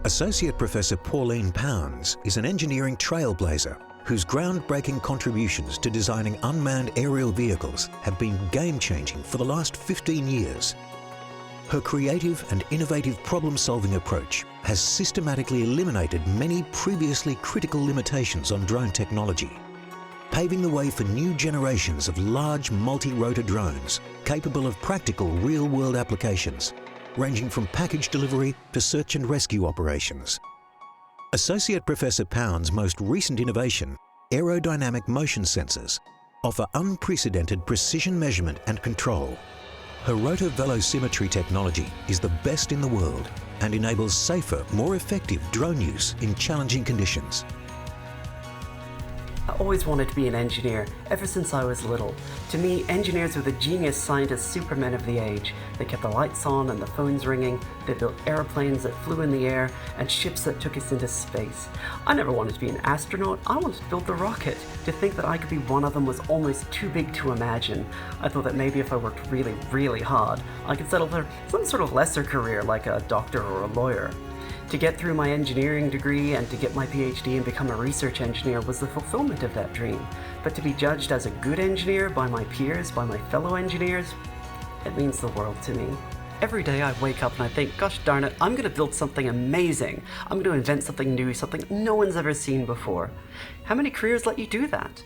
Associate Professor Pauline is an engineering trailblazer whose groundbreaking contributions to designing unmanned aerial vehicles have been game-changing for the last 15 years. Her creative and innovative problem-solving approach has systematically eliminated many previously critical limitations on drone technology, paving the way for new generations of large multi-rotor drones capable of practical real-world applications, ranging from package delivery to search and rescue operations. Associate Professor Pound's most recent innovation, aerodynamic motion sensors, offer unprecedented precision measurement and control. Her rotor velocimetry technology is the best in the world and enables safer, more effective drone use in challenging conditions. I always wanted to be an engineer, ever since I was little. To me, engineers were the genius scientist supermen of the age. They kept the lights on and the phones ringing, they built airplanes that flew in the air, and ships that took us into space. I never wanted to be an astronaut, I wanted to build the rocket. To think that I could be one of them was almost too big to imagine. I thought that maybe if I worked really, really hard, I could settle for some sort of lesser career like a doctor or a lawyer. To get through my engineering degree and to get my PhD and become a research engineer was the fulfillment of that dream. But to be judged as a good engineer by my peers, by my fellow engineers, it means the world to me. Every day I wake up and I think, gosh darn it, I'm going to build something amazing. I'm going to invent something new, something no one's ever seen before. How many careers let you do that?